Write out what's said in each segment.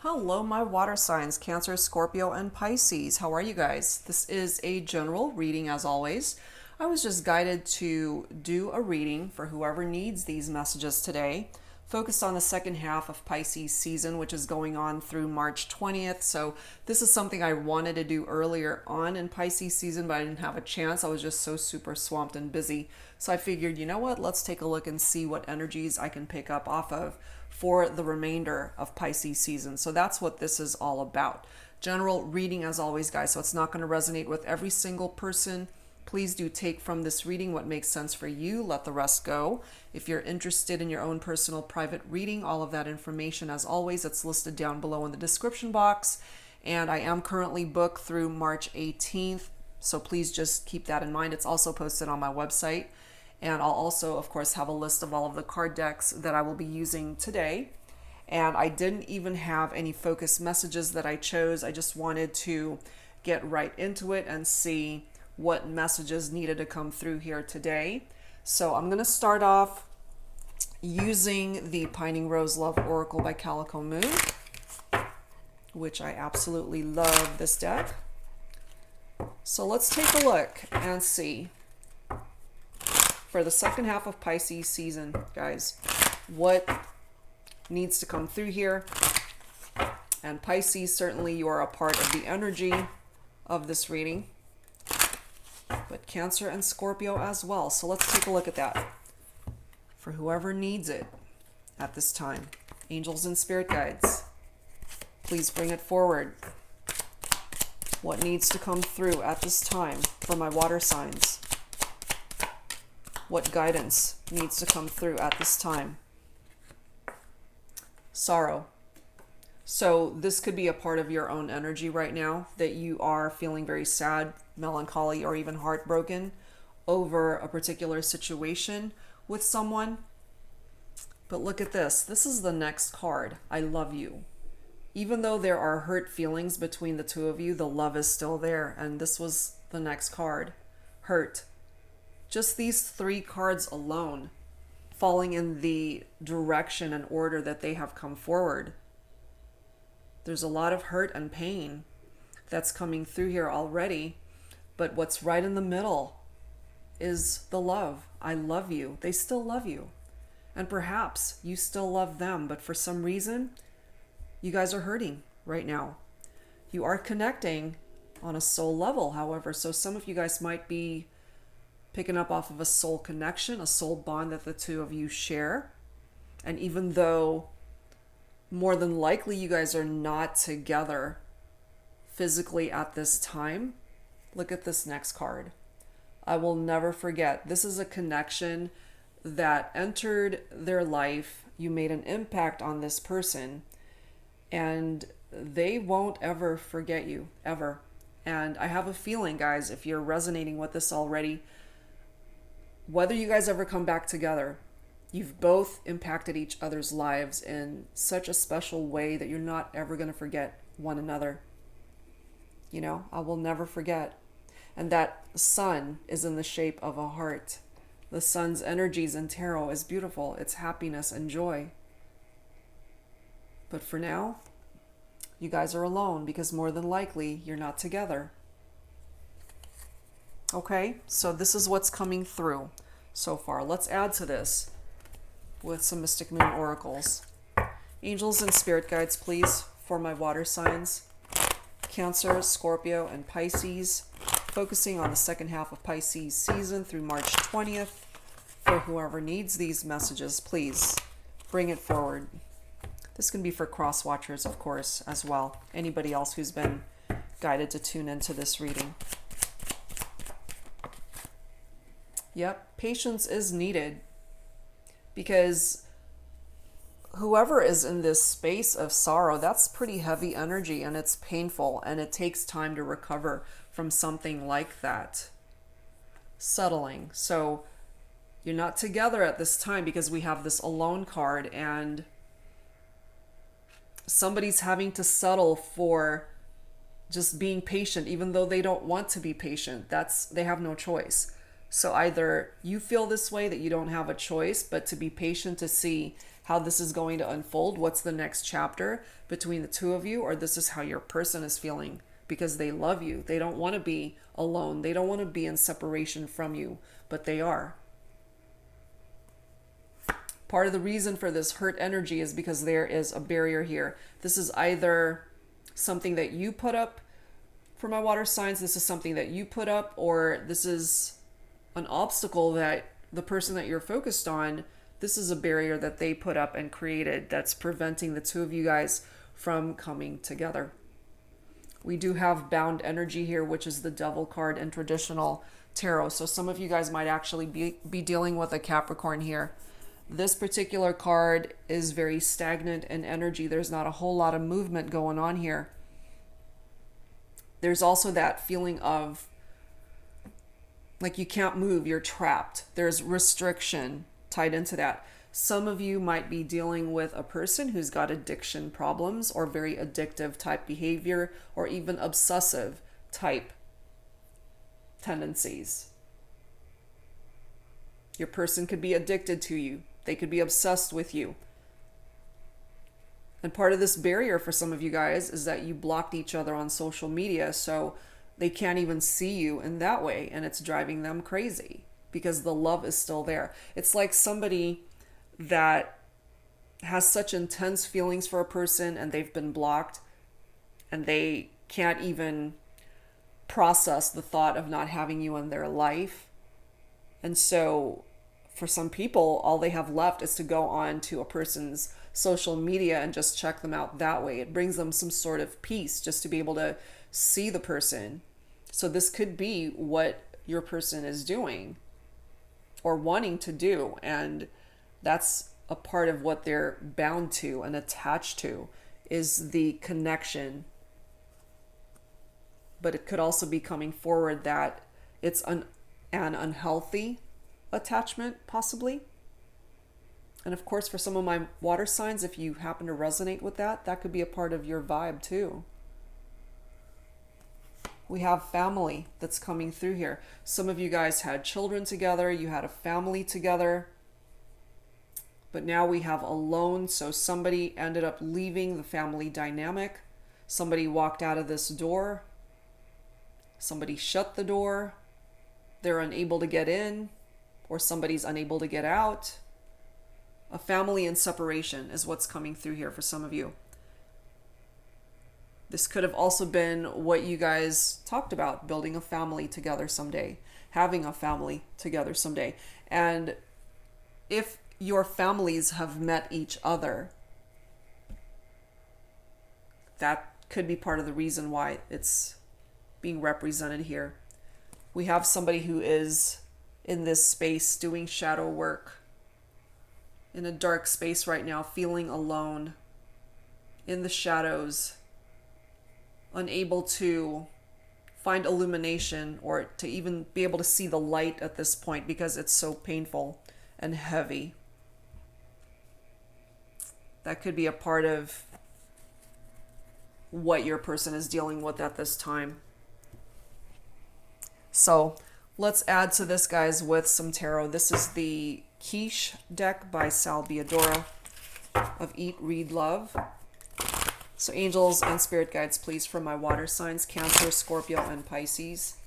Hello, my water signs, Cancer, Scorpio, and Pisces. How are you guys? This is a general reading as always. I was just guided to do a reading for whoever needs these messages today, focused on the second half of Pisces season, which is going on through March 20th. So this is something I wanted to do earlier on in Pisces season, but I didn't have a chance. I was just so super swamped and busy. So I figured, you know what? Let's take a look and see what energies I can pick up off of for the remainder of Pisces season. So that's what this is all about. General reading as always, guys. So it's not going to resonate with every single person. Please do take from this reading what makes sense for you. Let the rest go. If you're interested in your own personal private reading, all of that information, as always, it's listed down below in the description box. And I am currently booked through March 18th. So please just keep that in mind. It's also posted on my website. And I'll also, of course, have a list of all of the card decks that I will be using today. And I didn't even have any focus messages that I chose. I just wanted to get right into it and see what messages needed to come through here today. So I'm going to start off using the Pining Rose Love Oracle by Calico Moon, which I absolutely love this deck. So let's take a look and see for the second half of Pisces season, guys, what needs to come through here. And Pisces, certainly you are a part of the energy of this reading, but Cancer and Scorpio as well. So let's take a look at that for whoever needs it at this time. Angels and spirit guides, please bring it forward. What needs to come through at this time for my water signs? What guidance needs to come through at this time? Sorrow. So this could be a part of your own energy right now, that you are feeling very sad, melancholy, or even heartbroken over a particular situation with someone. But look at this. This is the next card. I love you. Even though there are hurt feelings between the two of you, the love is still there. And this was the next card. Hurt. Just these three cards alone falling in the direction and order that they have come forward. There's a lot of hurt and pain that's coming through here already, but what's right in the middle is the love. I love you. They still love you. And perhaps you still love them, but for some reason, you guys are hurting right now. You are connecting on a soul level, however, so some of you guys might be picking up off of a soul connection, a soul bond that the two of you share. And even though more than likely you guys are not together physically at this time, look at this next card. I will never forget. This is a connection that entered their life. You made an impact on this person, and they won't ever forget you, ever. And I have a feeling, guys, if you're resonating with this already, whether you guys ever come back together, you've both impacted each other's lives in such a special way that you're not ever going to forget one another. You know, I will never forget. And that sun is in the shape of a heart. The sun's energies in tarot is beautiful. It's happiness and joy. But for now, you guys are alone because more than likely you're not together. Okay, so this is what's coming through so far. Let's add to this with some Mystic Moon oracles. Angels and spirit guides, please, for my water signs, Cancer, Scorpio, and Pisces, focusing on the second half of Pisces season through March 20th. For whoever needs these messages, please bring it forward. This can be for cross watchers, of course, as well. Anybody else who's been guided to tune into this reading. Yep, patience is needed, because whoever is in this space of sorrow, that's pretty heavy energy, and it's painful, and it takes time to recover from something like that. Settling. So you're not together at this time because we have this alone card, and somebody's having to settle for just being patient, even though they don't want to be patient. They have no choice. So either you feel this way, that you don't have a choice, but to be patient to see how this is going to unfold, what's the next chapter between the two of you, or this is how your person is feeling because they love you. They don't want to be alone. They don't want to be in separation from you, but they are. Part of the reason for this hurt energy is because there is a barrier here. This is either something that you put up for my water signs, this is something that you put up, or this is an obstacle that the person that you're focused on, this is a barrier that they put up and created that's preventing the two of you guys from coming together. We do have bound energy here, which is the Devil card in traditional tarot. So some of you guys might actually be dealing with a Capricorn here. This particular card is very stagnant in energy. There's not a whole lot of movement going on here. There's also that feeling of like you can't move, you're trapped. There's restriction tied into that. Some of you might be dealing with a person who's got addiction problems or very addictive type behavior or even obsessive type tendencies. Your person could be addicted to you. They could be obsessed with you. And part of this barrier for some of you guys is that you blocked each other on social media, so they can't even see you in that way, and it's driving them crazy because the love is still there. It's like somebody that has such intense feelings for a person and they've been blocked and they can't even process the thought of not having you in their life. And so for some people, all they have left is to go on to a person's social media and just check them out that way. It brings them some sort of peace just to be able to see the person. So this could be what your person is doing or wanting to do. And that's a part of what they're bound to and attached to is the connection. But it could also be coming forward that it's an unhealthy attachment, possibly. And of course, for some of my water signs, if you happen to resonate with that, that could be a part of your vibe too. We have family that's coming through here. Some of you guys had children together, you had a family together, but now we have alone. So somebody ended up leaving the family dynamic. Somebody walked out of this door. Somebody shut the door. They're unable to get in, or somebody's unable to get out. A family in separation is what's coming through here for some of you. This could have also been what you guys talked about, building a family together someday, having a family together someday. And if your families have met each other, that could be part of the reason why it's being represented here. We have somebody who is in this space doing shadow work, in a dark space right now, feeling alone, in the shadows, unable to find illumination or to even be able to see the light at this point because it's so painful and heavy. That could be a part of what your person is dealing with at this time. So let's add to this, guys, with some tarot. This is the Quiche deck by Sal Biodora of Eat, Read, Love. So angels and spirit guides, please, from my water signs, Cancer, Scorpio, and Pisces.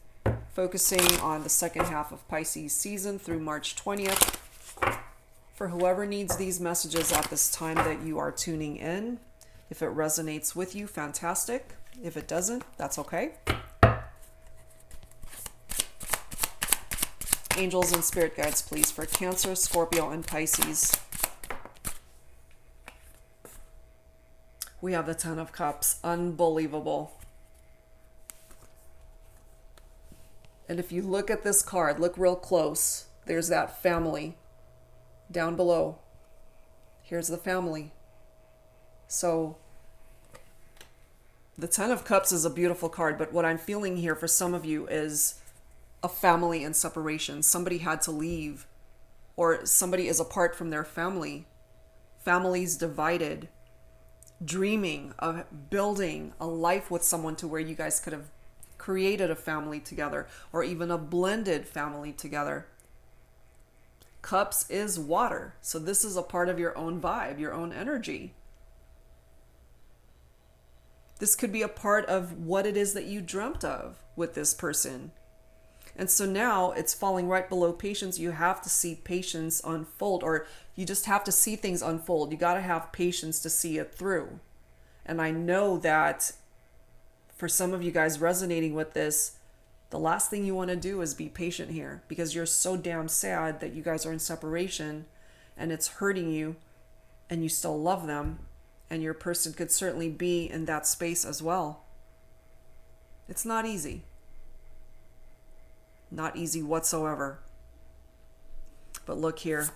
Focusing on the second half of Pisces season through March 20th. For whoever needs these messages at this time that you are tuning in, if it resonates with you, fantastic. If it doesn't, that's okay. Angels and spirit guides, please, for Cancer, Scorpio, and Pisces. We have the Ten of Cups. Unbelievable. And if you look at this card, look real close. There's that family down below. Here's the family. So the Ten of Cups is a beautiful card, but what I'm feeling here for some of you is a family in separation. Somebody had to leave, or somebody is apart from their family. Families divided, dreaming of building a life with someone to where you guys could have created a family together, or even a blended family together. Cups is water. So this is a part of your own vibe, your own energy. This could be a part of what it is that you dreamt of with this person. And so now it's falling right below patience. You have to see patience unfold, or you just have to see things unfold. You got to have patience to see it through. And I know that for some of you guys resonating with this, the last thing you want to do is be patient here, because you're so damn sad that you guys are in separation and it's hurting you, and you still love them, and your person could certainly be in that space as well. It's not easy. Not easy whatsoever. But look here.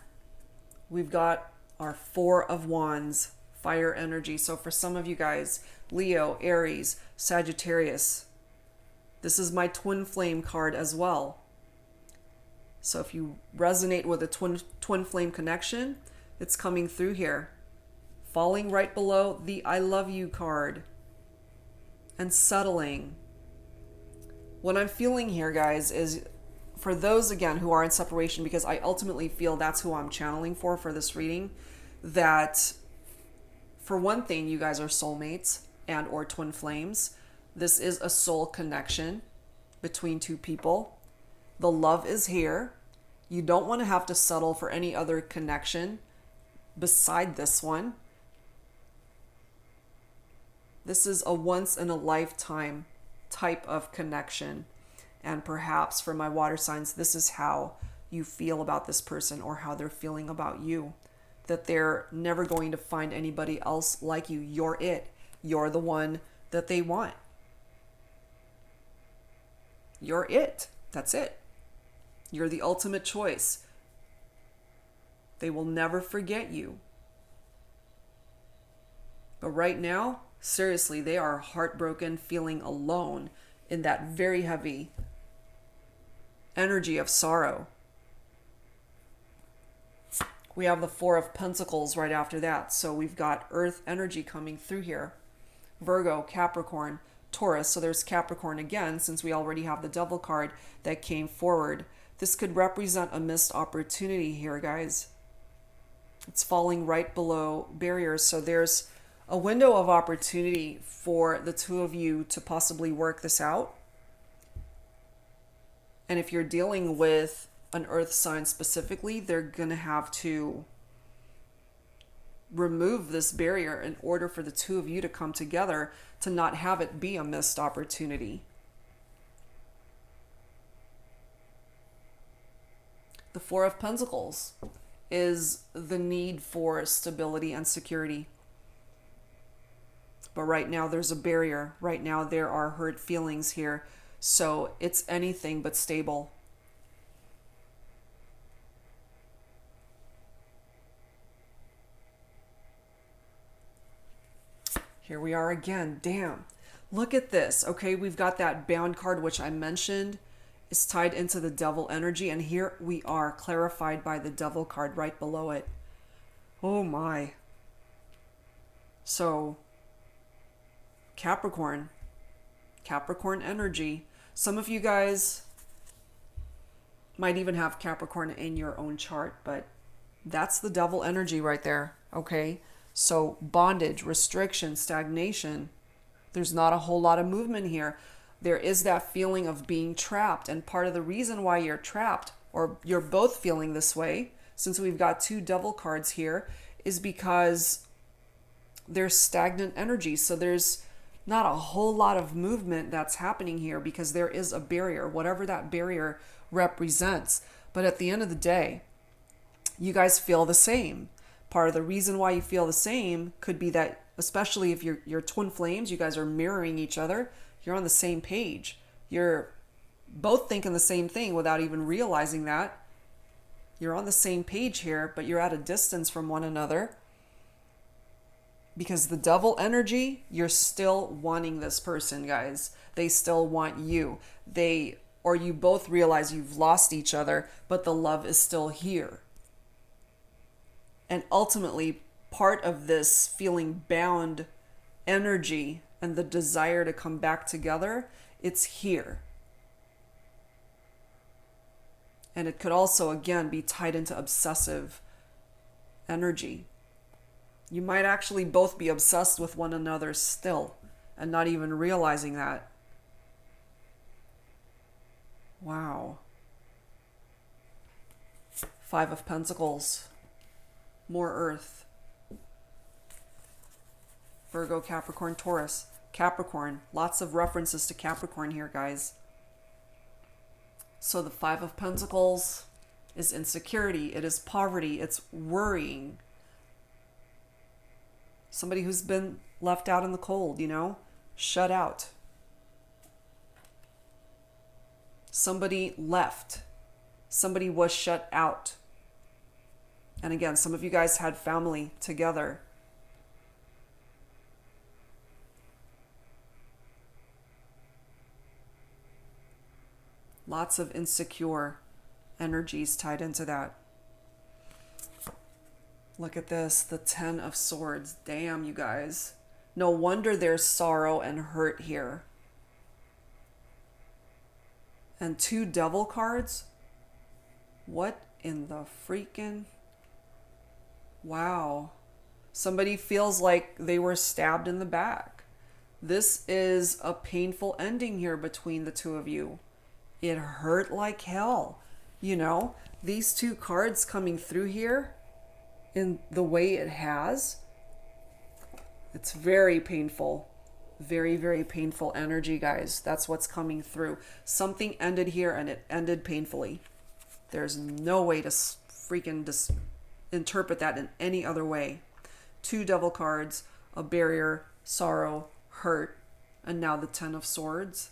We've got our Four of Wands, fire energy. So for some of you guys, Leo, Aries, Sagittarius, this is my twin flame card as well. So if you resonate with a twin flame connection, it's coming through here. Falling right below the I love you card. And settling. What I'm feeling here, guys, is for those, again, who are in separation, because I ultimately feel that's who I'm channeling for this reading, that for one thing, you guys are soulmates and or twin flames. This is a soul connection between two people. The love is here. You don't want to have to settle for any other connection beside this one. This is a once in a lifetime type of connection. And perhaps for my water signs, this is how you feel about this person, or how they're feeling about you. That they're never going to find anybody else like you. You're it. You're the one that they want. You're it. That's it. You're the ultimate choice. They will never forget you. But right now, seriously, they are heartbroken, feeling alone in that very heavy energy of sorrow. We have the Four of Pentacles right after that. So we've got earth energy coming through here. Virgo, Capricorn, Taurus. So there's Capricorn again, since we already have the Devil card that came forward. This could represent a missed opportunity here, guys. It's falling right below barriers. So there's a window of opportunity for the two of you to possibly work this out. And if you're dealing with an earth sign specifically, they're going to have to remove this barrier in order for the two of you to come together, to not have it be a missed opportunity. The Four of Pentacles is the need for stability and security. But right now there's a barrier. Right now there are hurt feelings here. So it's anything but stable. Here we are again. Damn. Look at this. Okay, we've got that bound card, which I mentioned is tied into the Devil energy. And here we are, clarified by the Devil card right below it. Oh my. So, Capricorn energy. Some of you guys might even have Capricorn in your own chart, but that's the Devil energy right there. Okay. So bondage, restriction, stagnation. There's not a whole lot of movement here. There is that feeling of being trapped. And part of the reason why you're trapped, or you're both feeling this way, since we've got two Devil cards here, is because there's stagnant energy. So there's not a whole lot of movement that's happening here, because there is a barrier, whatever that barrier represents. But at the end of the day, you guys feel the same. Part of the reason why you feel the same could be that, especially if you're twin flames, you guys are mirroring each other. You're on the same page. You're both thinking the same thing without even realizing that. You're on the same page here, but you're at a distance from one another. Because the Devil energy, you're still wanting this person, guys. They still want you. Or you both realize you've lost each other, but the love is still here. And ultimately, part of this feeling bound energy and the desire to come back together It's here. And it could also, again, be tied into obsessive energy. You might actually both be obsessed with one another still and not even realizing that. Wow. Five of Pentacles. More Earth. Virgo, Capricorn, Taurus. Capricorn. Lots of references to Capricorn here, guys. So the Five of Pentacles is insecurity. It is poverty. It's worrying. Somebody who's been left out in the cold, you know? Shut out. Somebody left. Somebody was shut out. And again, some of you guys had family together. Lots of insecure energies tied into that. Look at this, the Ten of Swords. Damn, you guys. No wonder there's sorrow and hurt here. And two Devil cards? What in the freaking... Wow. Somebody feels like they were stabbed in the back. This is a painful ending here between the two of you. It hurt like hell. You know, these two cards coming through here in the way it has, it's very painful. Very, very painful energy, guys. That's what's coming through. Something ended here and it ended painfully. There's no way to freaking interpret that in any other way. Two Devil cards, a barrier, sorrow, hurt, and now the Ten of Swords.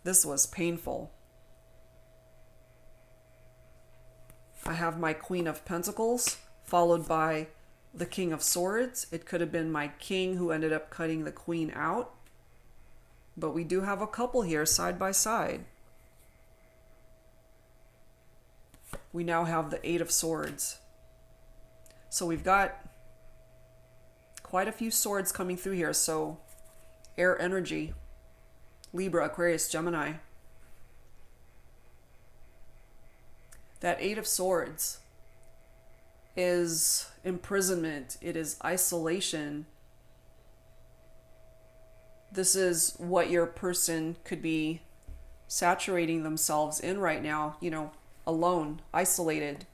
This was painful. I have my Queen of Pentacles, followed by the King of Swords. It could have been my king who ended up cutting the queen out. But we do have a couple here side by side. We now have the Eight of Swords. So we've got quite a few swords coming through here. So air energy. Libra, Aquarius, Gemini. That Eight of Swords is imprisonment. It is isolation. This is what your person could be saturating themselves in right now. You know, alone, isolated.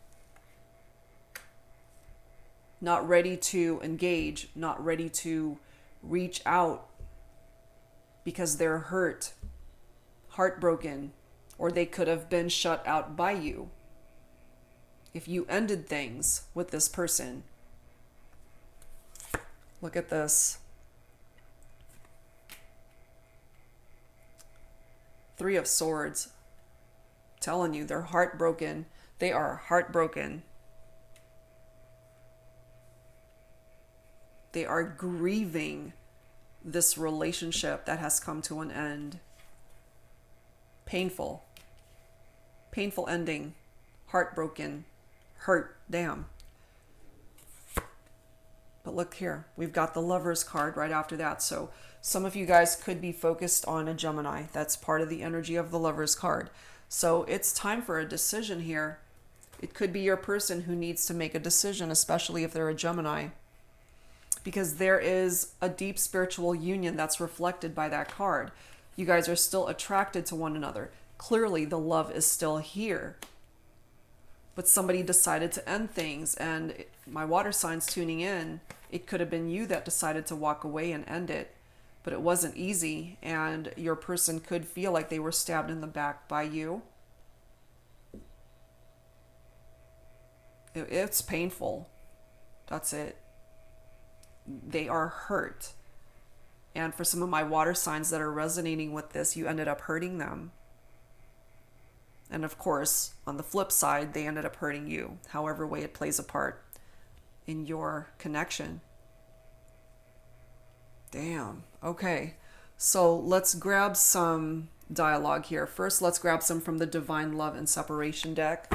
Not ready to engage. Not ready to reach out. Because they're hurt, heartbroken, or they could have been shut out by you. If you ended things with this person. Look at this. Three of Swords. I'm telling you, they're heartbroken. They are heartbroken. They are grieving this relationship that has come to an end. Painful. Painful ending. Heartbroken. Hurt. Damn. But look here. We've got the Lovers card right after that. So some of you guys could be focused on a Gemini. That's part of the energy of the Lovers card. So it's time for a decision here. It could be your person who needs to make a decision, especially if they're a Gemini. Because there is a deep spiritual union that's reflected by that card. You guys are still attracted to one another. Clearly, the love is still here. But somebody decided to end things. And my water signs tuning in, it could have been you that decided to walk away and end it. But it wasn't easy. And your person could feel like they were stabbed in the back by you. It's painful. That's it. They are hurt. And for some of my water signs that are resonating with this, you ended up hurting them. And of course, on the flip side, they ended up hurting you, however way it plays a part in your connection. Damn. Okay. So let's grab some dialogue here. First, let's grab some from the Divine Love and Separation deck.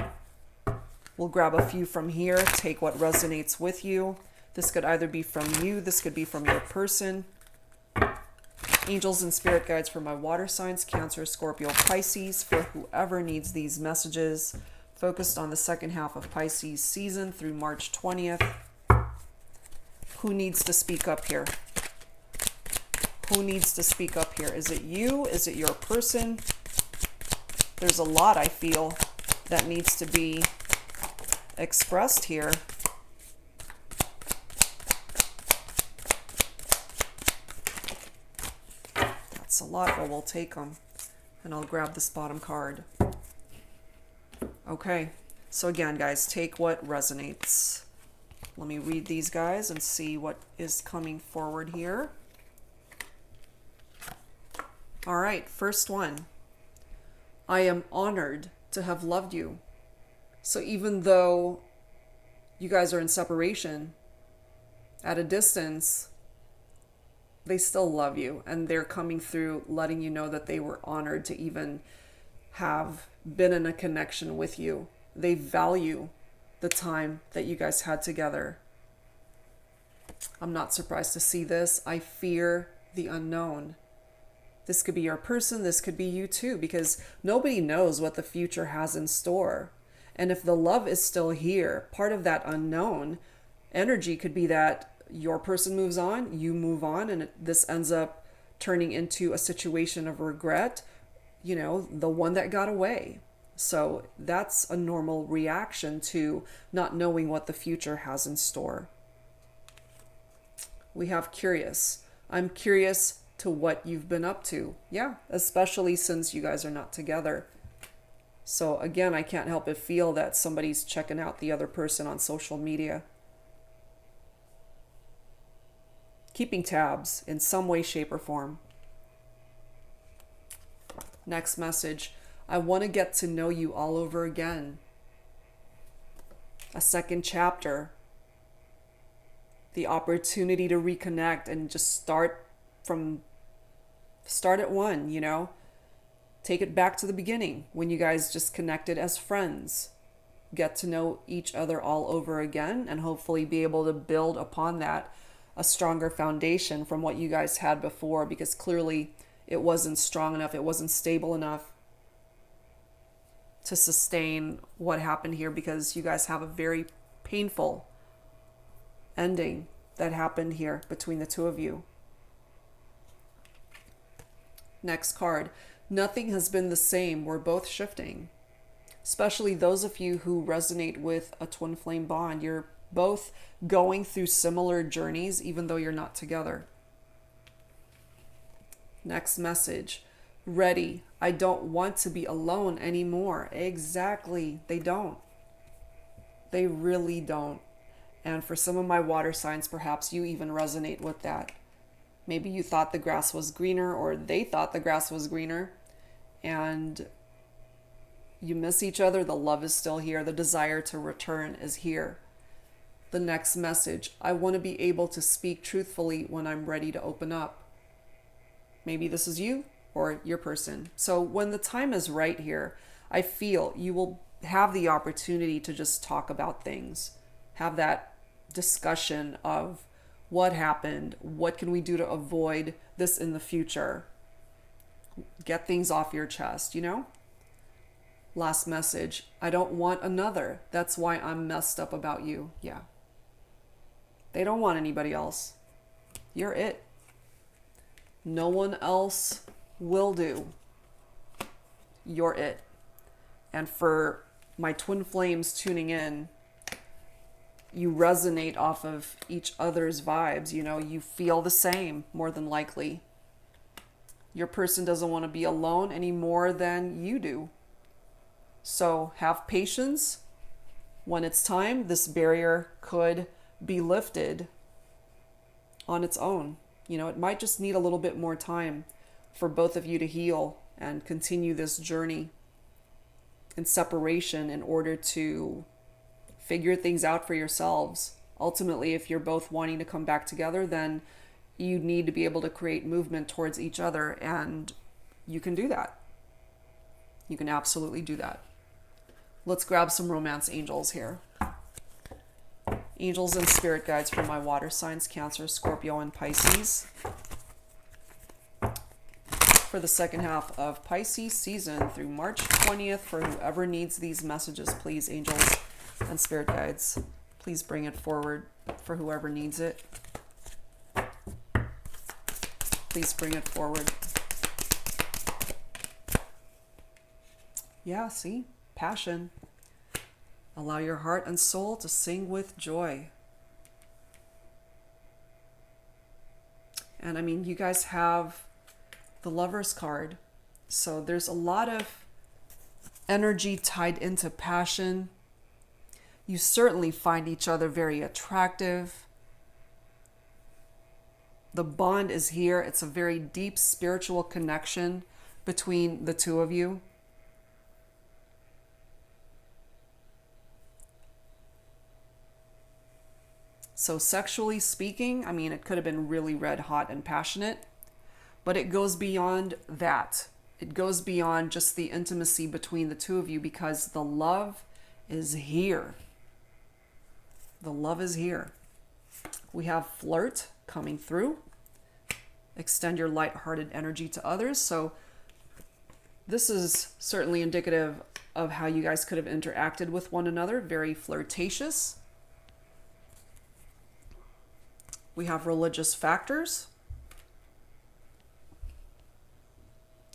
We'll grab a few from here. Take what resonates with you. This could either be from you. This could be from your person. Angels and spirit guides for my water signs, Cancer, Scorpio, Pisces, for whoever needs these messages, focused on the second half of Pisces season through March 20th. Who needs to speak up here? Who needs to speak up here? Is it you? Is it your person? There's a lot, I feel, that needs to be expressed here. That's a lot, but we'll take them. And I'll grab this bottom card. Okay, so again, guys, take what resonates. Let me read these guys and see what is coming forward here. All right, first one. I am honored to have loved you. So even though you guys are in separation, at a distance, they still love you, and they're coming through letting you know that they were honored to even have been in a connection with you. They value the time that you guys had together. I'm not surprised to see this. I fear the unknown. This could be your person, this could be you too, because nobody knows what the future has in store. And if the love is still here, part of that unknown energy could be that your person moves on, you move on, and this ends up turning into a situation of regret, you know, the one that got away. So that's a normal reaction to not knowing what the future has in store. We have curious. I'm curious to what you've been up to. Yeah, especially since you guys are not together. So again, I can't help but feel that somebody's checking out the other person on social media. Keeping tabs in some way, shape, or form. Next message. I want to get to know you all over again. A second chapter. The opportunity to reconnect and just start at one, you know. Take it back to the beginning when you guys just connected as friends. Get to know each other all over again and hopefully be able to build upon that a stronger foundation from what you guys had before, because clearly it wasn't strong enough, it wasn't stable enough to sustain what happened here, because you guys have a very painful ending that happened here between the two of you. Next card. Nothing has been the same. We're both shifting. Especially those of you who resonate with a twin flame bond. You're both going through similar journeys even though you're not together. Next message. Ready. I don't want to be alone anymore. Exactly. They don't. They really don't. And for some of my water signs, perhaps you even resonate with that. Maybe you thought the grass was greener, or they thought the grass was greener, and you miss each other. The love is still here. The desire to return is here. The next message. I want to be able to speak truthfully when I'm ready to open up. Maybe this is you or your person. So when the time is right here, I feel you will have the opportunity to just talk about things. Have that discussion of what happened, what can we do to avoid this in the future. Get things off your chest, you know? Last message. I don't want another. That's why I'm messed up about you. Yeah. They don't want anybody else. You're it. No one else will do. You're it. And for my twin flames tuning in, you resonate off of each other's vibes. You know, you feel the same, more than likely. Your person doesn't want to be alone any more than you do. So have patience. When it's time, this barrier could be lifted on its own. You know, it might just need a little bit more time for both of you to heal and continue this journey in separation in order to figure things out for yourselves. Ultimately, if you're both wanting to come back together, then you need to be able to create movement towards each other, and you can do that. You can absolutely do that. Let's grab some romance angels here. Angels and spirit guides for my water signs, Cancer, Scorpio, and Pisces. for the second half of Pisces season through March 20th for whoever needs these messages. Please, angels and spirit guides, please bring it forward for whoever needs it. Please bring it forward. Yeah, see? Passion. Allow your heart and soul to sing with joy. And I mean, you guys have the Lover's card. So there's a lot of energy tied into passion. You certainly find each other very attractive. The bond is here. It's a very deep spiritual connection between the two of you. So sexually speaking, I mean, it could have been really red hot and passionate, but it goes beyond that. It goes beyond just the intimacy between the two of you because the love is here. The love is here. We have flirt coming through. Extend your light-hearted energy to others. So this is certainly indicative of how you guys could have interacted with one another. Very flirtatious. We have religious factors.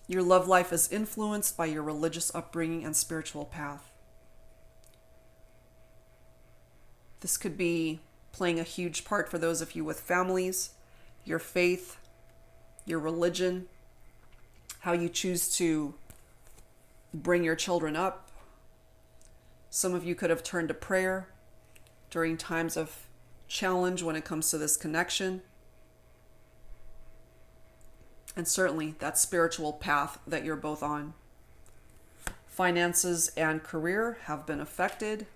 Your love life is influenced by your religious upbringing and spiritual path. This could be playing a huge part for those of you with families, your faith, your religion, how you choose to bring your children up. Some of you could have turned to prayer during times of challenge when it comes to this connection. And certainly that spiritual path that you're both on. Finances and career have been affected.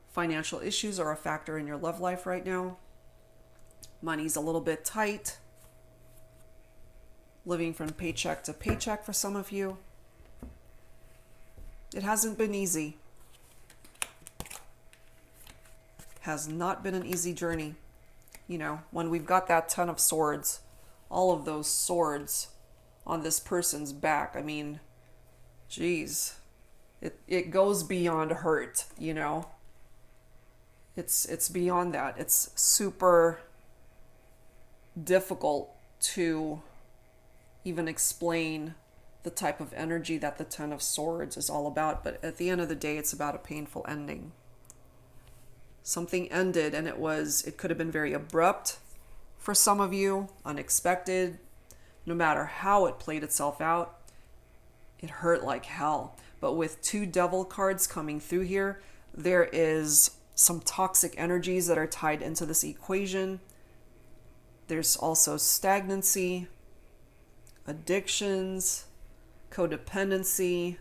Financial issues are a factor in your love life right now. Money's a little bit tight. Living from paycheck to paycheck for some of you. It hasn't been easy. Has not been an easy journey. You know, when we've got that 10 of swords, all of those swords on this person's back, I mean, geez, it goes beyond hurt, you know. It's beyond that. It's super difficult to even explain the type of energy that the 10 of swords is all about, but at the end of the day, it's about a painful ending. Something ended and it could have been very abrupt for some of you, unexpected. No matter how it played itself out, it hurt like hell. But with 2 devil cards coming through here, there is some toxic energies that are tied into this equation. There's also stagnancy, addictions, codependency,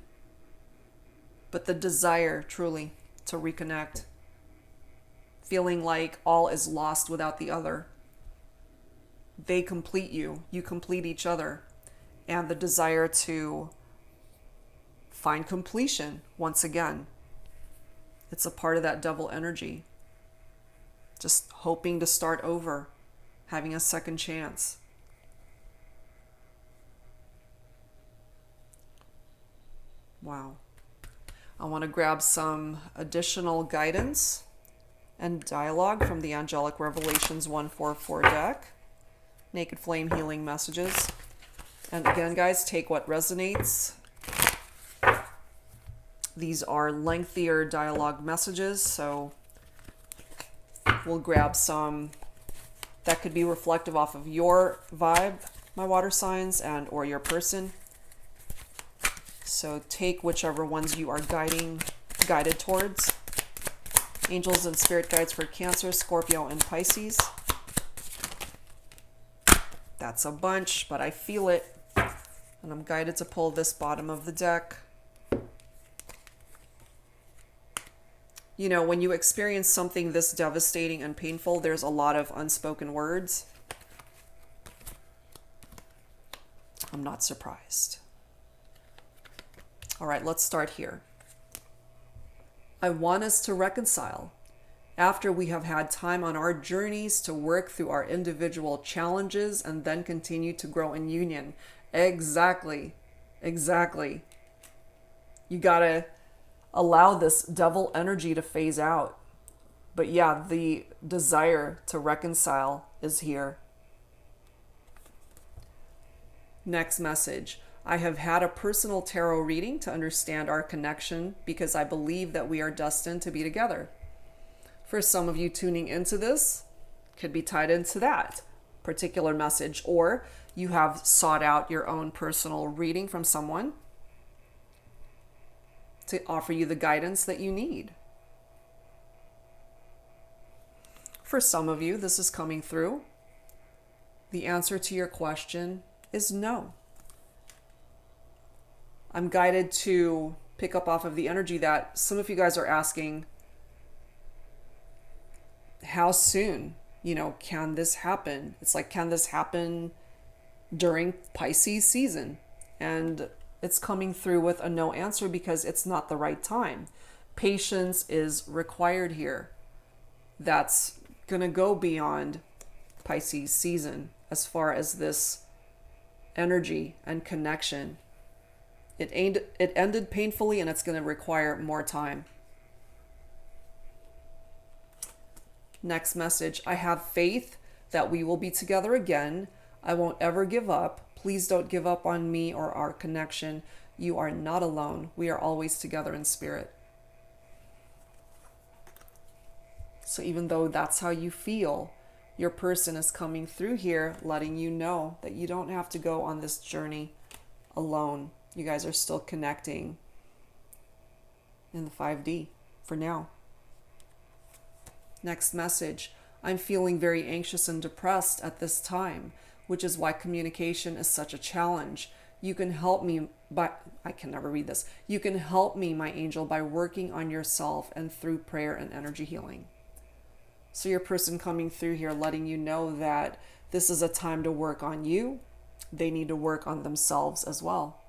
but the desire truly to reconnect. Feeling like all is lost without the other. They complete you. You complete each other. And the desire to find completion once again. It's a part of that devil energy. Just hoping to start over. Having a second chance. Wow. I want to grab some additional guidance and dialogue from the Angelic Revelations 144 deck. Naked Flame Healing Messages. And again, guys, take what resonates. These are lengthier dialogue messages, so we'll grab some that could be reflective off of your vibe, my water signs, and or your person. So take whichever ones you are guided towards. Angels and spirit guides for Cancer, Scorpio, and Pisces. That's a bunch, but I feel it. And I'm guided to pull this bottom of the deck. You know, when you experience something this devastating and painful, there's a lot of unspoken words. I'm not surprised. All right, let's start here. I want us to reconcile after we have had time on our journeys to work through our individual challenges and then continue to grow in union. Exactly. Exactly. You gotta allow this devil energy to phase out. But yeah, the desire to reconcile is here. Next message. I have had a personal tarot reading to understand our connection because I believe that we are destined to be together. For some of you tuning into this, could be tied into that particular message, or you have sought out your own personal reading from someone to offer you the guidance that you need. For some of you, this is coming through. The answer to your question is no. I'm guided to pick up off of the energy that some of you guys are asking, how soon, can this happen? It's like, can this happen during Pisces season? And it's coming through with a no answer because it's not the right time. Patience is required here. That's going to go beyond Pisces season as far as this energy and connection. It ended painfully, and it's going to require more time. Next message. I have faith that we will be together again. I won't ever give up. Please don't give up on me or our connection. You are not alone. We are always together in spirit. So even though that's how you feel, your person is coming through here, letting you know that you don't have to go on this journey alone. You guys are still connecting in the 5D for now. Next message. I'm feeling very anxious and depressed at this time, which is why communication is such a challenge. You can help me by, I can never read this. You can help me, my angel, by working on yourself and through prayer and energy healing. So your person coming through here letting you know that this is a time to work on you. They need to work on themselves as well.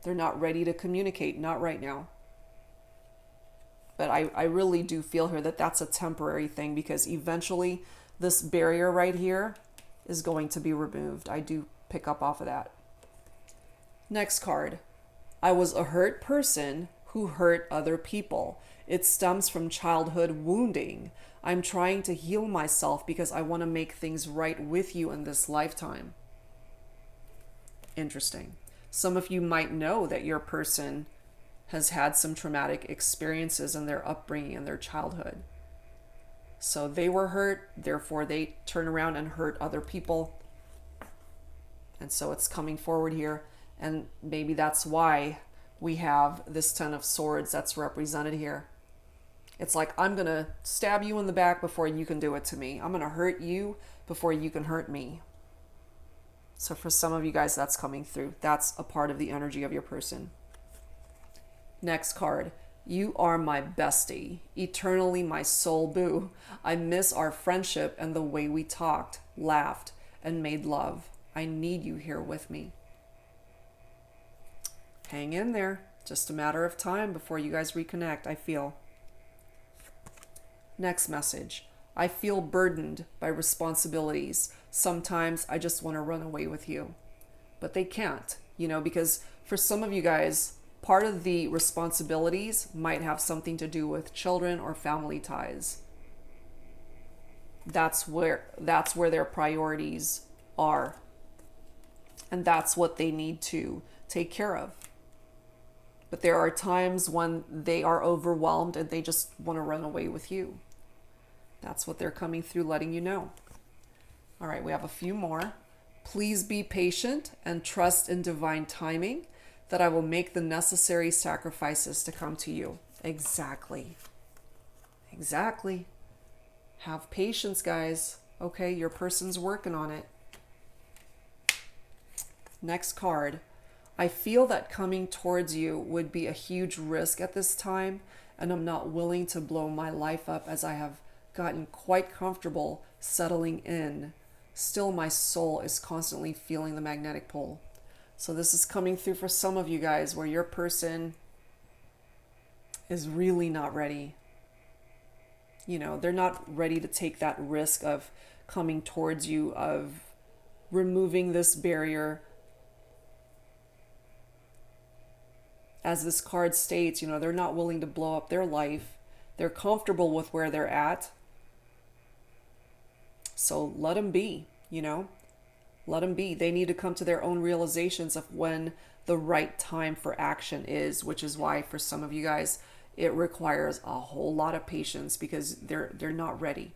They're not ready to communicate, not right now. But I really do feel here that that's a temporary thing, because eventually this barrier right here is going to be removed. I do pick up off of that. Next card. I was a hurt person who hurt other people. It stems from childhood wounding. I'm trying to heal myself because I want to make things right with you in this lifetime. Interesting. Some of you might know that your person has had some traumatic experiences in their upbringing and their childhood. So they were hurt, therefore they turn around and hurt other people. And so it's coming forward here. And maybe that's why we have this Ten of Swords that's represented here. It's like, I'm going to stab you in the back before you can do it to me. I'm going to hurt you before you can hurt me. So for some of you guys, that's coming through. That's a part of the energy of your person. Next card. You are my bestie, eternally my soul boo. I miss our friendship and the way we talked, laughed, and made love. I need you here with me. Hang in there. Just a matter of time before you guys reconnect, I feel. Next message. I feel burdened by responsibilities. Sometimes I just want to run away with you. But they can't, because for some of you guys, part of the responsibilities might have something to do with children or family ties. That's where their priorities are. And that's what they need to take care of. But there are times when they are overwhelmed and they just want to run away with you. That's what they're coming through, letting you know. All right, we have a few more. Please be patient and trust in divine timing, that I will make the necessary sacrifices to come to you. Exactly. Exactly. Have patience, guys. Okay, your person's working on it. Next card. I feel that coming towards you would be a huge risk at this time, and I'm not willing to blow my life up as I have gotten quite comfortable settling in. Still, my soul is constantly feeling the magnetic pull. So this is coming through for some of you guys where your person is really not ready. They're not ready to take that risk of coming towards you, of removing this barrier. As this card states, they're not willing to blow up their life. They're comfortable with where they're at. So let them be, let them be. They need to come to their own realizations of when the right time for action is, which is why for some of you guys, it requires a whole lot of patience because they're not ready.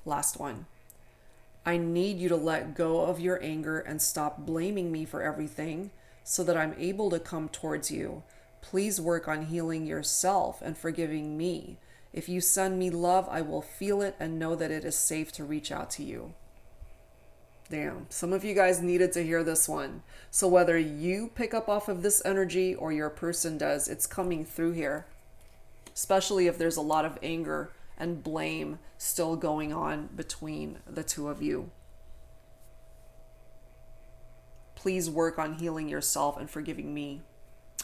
Last one. I need you to let go of your anger and stop blaming me for everything so that I'm able to come towards you. Please work on healing yourself and forgiving me. If you send me love, I will feel it and know that it is safe to reach out to you. Damn, some of you guys needed to hear this one. So whether you pick up off of this energy or your person does, it's coming through here. Especially if there's a lot of anger and blame still going on between the two of you. Please work on healing yourself and forgiving me.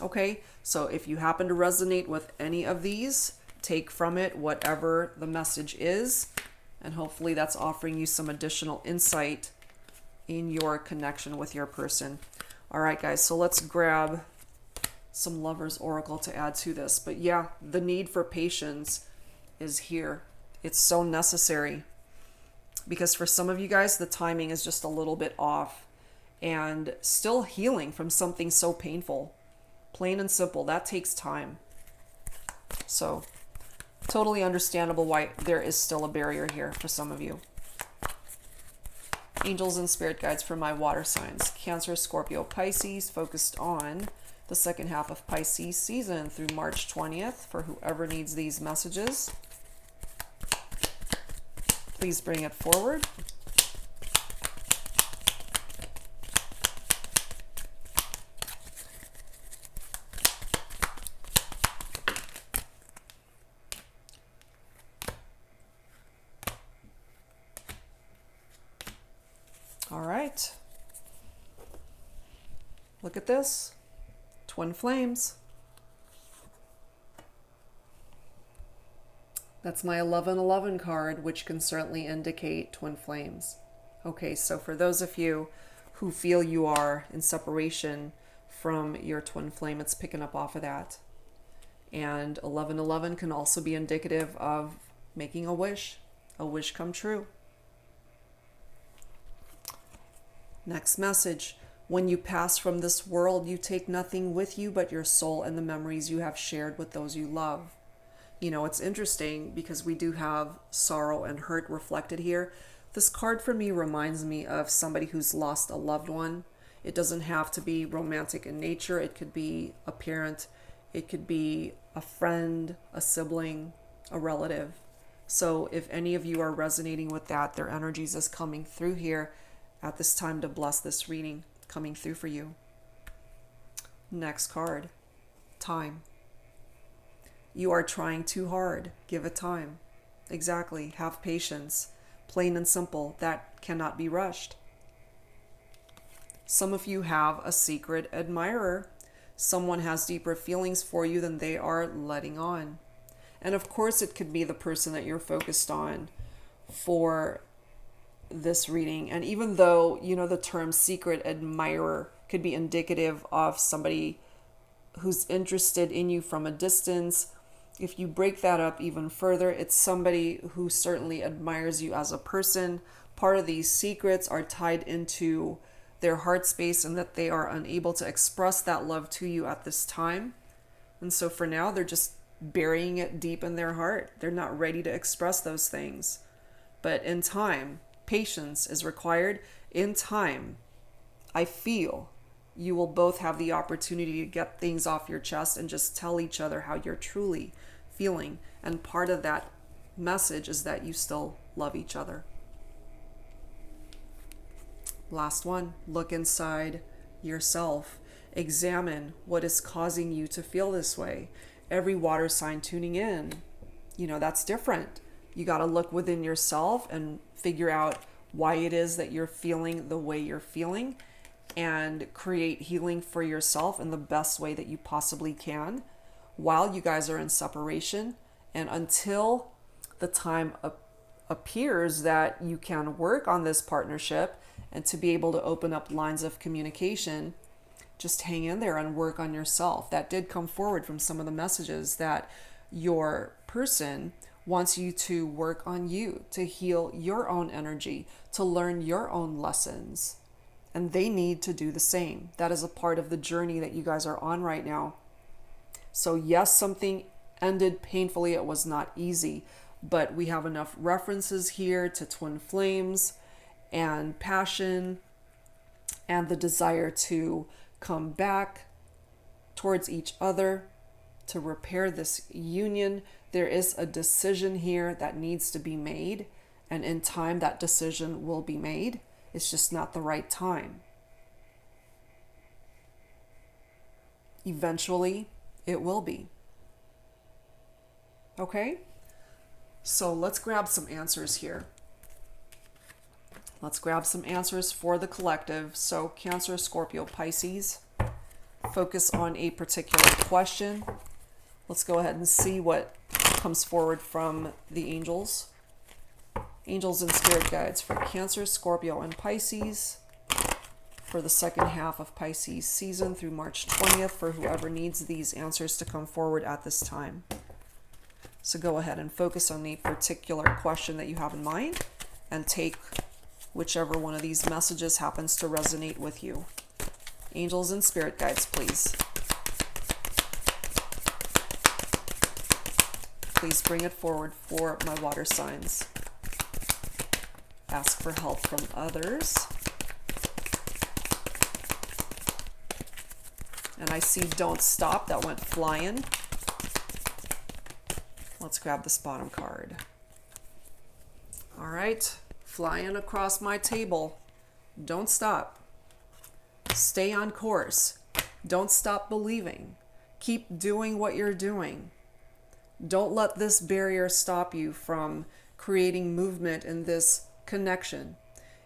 Okay, so if you happen to resonate with any of these, take from it whatever the message is, and hopefully that's offering you some additional insight in your connection with your person. All right, guys, so let's grab some Lover's Oracle to add to this. But yeah, the need for patience is here. It's so necessary because for some of you guys, the timing is just a little bit off and still healing from something so painful. Plain and simple, that takes time. So totally understandable why there is still a barrier here for some of you. Angels and spirit guides for my water signs. Cancer, Scorpio, Pisces, focused on the second half of Pisces season through March 20th for whoever needs these messages. Please bring it forward. All right. Look at this. Twin flames. That's my 1111 card, which can certainly indicate twin flames. Okay, so for those of you who feel you are in separation from your twin flame, it's picking up off of that. And 1111 can also be indicative of making a wish come true. Next message. When you pass from this world, you take nothing with you but your soul and the memories you have shared with those you love. It's interesting because we do have sorrow and hurt reflected here. This card for me reminds me of somebody who's lost a loved one. It doesn't have to be romantic in nature. It could be a parent. It could be a friend, a sibling, a relative. So if any of you are resonating with that, their energies is coming through here at this time to bless this reading coming through for you. Next card, time. You are trying too hard. Give it time. Exactly. Have patience. Plain and simple. That cannot be rushed. Some of you have a secret admirer. Someone has deeper feelings for you than they are letting on. And of course, it could be the person that you're focused on for this reading. And even though, the term secret admirer could be indicative of somebody who's interested in you from a distance, if you break that up even further, it's somebody who certainly admires you as a person. Part of these secrets are tied into their heart space and that they are unable to express that love to you at this time. And so for now, they're just burying it deep in their heart. They're not ready to express those things. But in time, patience is required. In time, I feel you will both have the opportunity to get things off your chest and just tell each other how you're truly feeling. And part of that message is that you still love each other. Last one, look inside yourself. Examine what is causing you to feel this way. Every water sign tuning in, that's different. You got to look within yourself and figure out why it is that you're feeling the way you're feeling and create healing for yourself in the best way that you possibly can while you guys are in separation and until the time appears that you can work on this partnership and to be able to open up lines of communication, just hang in there and work on yourself. That did come forward from some of the messages, that your person wants you to work on you, to heal your own energy, to learn your own lessons. And they need to do the same. That is a part of the journey that you guys are on right now. So yes, something ended painfully. It was not easy, but we have enough references here to twin flames and passion and the desire to come back towards each other, to repair this union. There is a decision here that needs to be made, and in time that decision will be made. It's just not the right time. Eventually, it will be. Okay? So let's grab some answers here. Let's grab some answers for the collective. So Cancer, Scorpio, Pisces. Focus on a particular question. Let's go ahead and see what comes forward from the angels. Angels and spirit guides for Cancer, Scorpio, and Pisces for the second half of Pisces season through March 20th, for whoever needs these answers to come forward at this time. So go ahead and focus on the particular question that you have in mind and take whichever one of these messages happens to resonate with you. Angels and spirit guides, please. Please bring it forward for my water signs. Ask for help from others. And I see don't stop. That went flying. Let's grab this bottom card. All right. Flying across my table. Don't stop. Stay on course. Don't stop believing. Keep doing what you're doing. Don't let this barrier stop you from creating movement in this connection.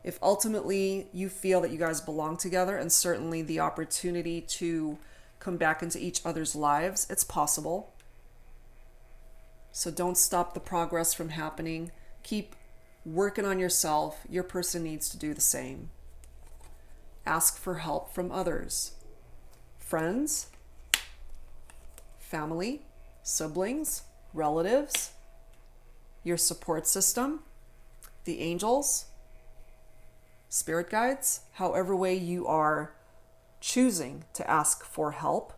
If ultimately you feel that you guys belong together, and certainly the opportunity to come back into each other's lives, it's possible. So don't stop the progress from happening. Keep working on yourself. Your person needs to do the same. Ask for help from others. Friends, family, siblings, relatives, your support system, the angels, spirit guides, however way you are choosing to ask for help.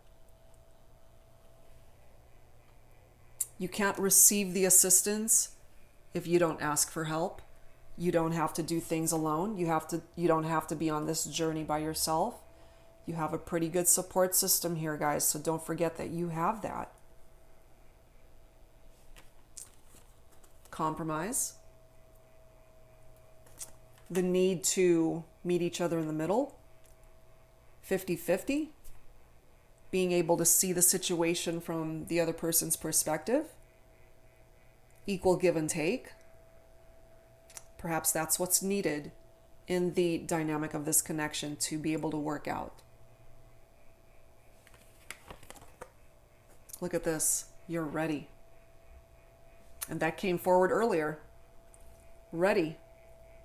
You can't receive the assistance if you don't ask for help. You don't have to do things alone. You don't have to be on this journey by yourself. You have a pretty good support system here, guys, so don't forget that you have that. Compromise. The need to meet each other in the middle. 50-50. Being able to see the situation from the other person's perspective. Equal give and take. Perhaps that's what's needed in the dynamic of this connection to be able to work out. Look at this. You're ready. And that came forward earlier. Ready.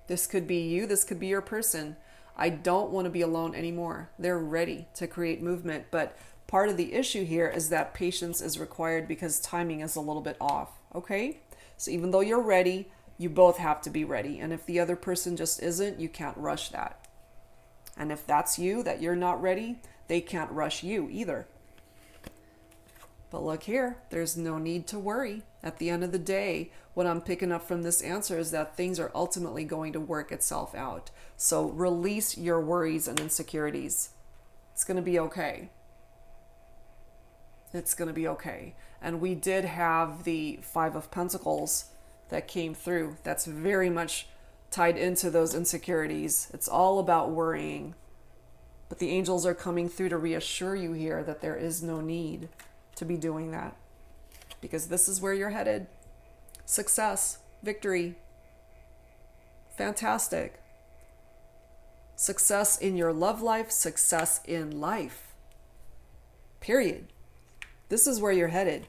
This could be you. This could be your person. I don't want to be alone anymore. They're ready to create movement. But part of the issue here is that patience is required because timing is a little bit off. Okay? So even though you're ready, you both have to be ready. And if the other person just isn't, you can't rush that. And if that's you, that you're not ready, they can't rush you either. But look here, there's no need to worry. At the end of the day, what I'm picking up from this answer is that things are ultimately going to work itself out. So release your worries and insecurities. It's going to be okay. It's going to be okay. And we did have the Five of Pentacles that came through. That's very much tied into those insecurities. It's all about worrying. But the angels are coming through to reassure you here that there is no need to be doing that, because this is where you're headed. Success, victory, fantastic. Success in your love life, success in life. Period. This is where you're headed.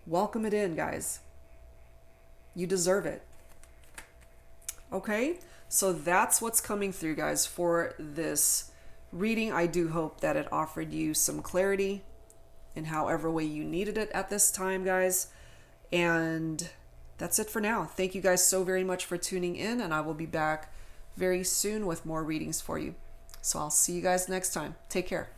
Welcome it in, guys. You deserve it. Okay, so that's what's coming through, guys, for this reading. I do hope that it offered you some clarity in however way you needed it at this time, guys. And that's it for now. Thank you guys so very much for tuning in, and I will be back very soon with more readings for you. So I'll see you guys next time. Take care.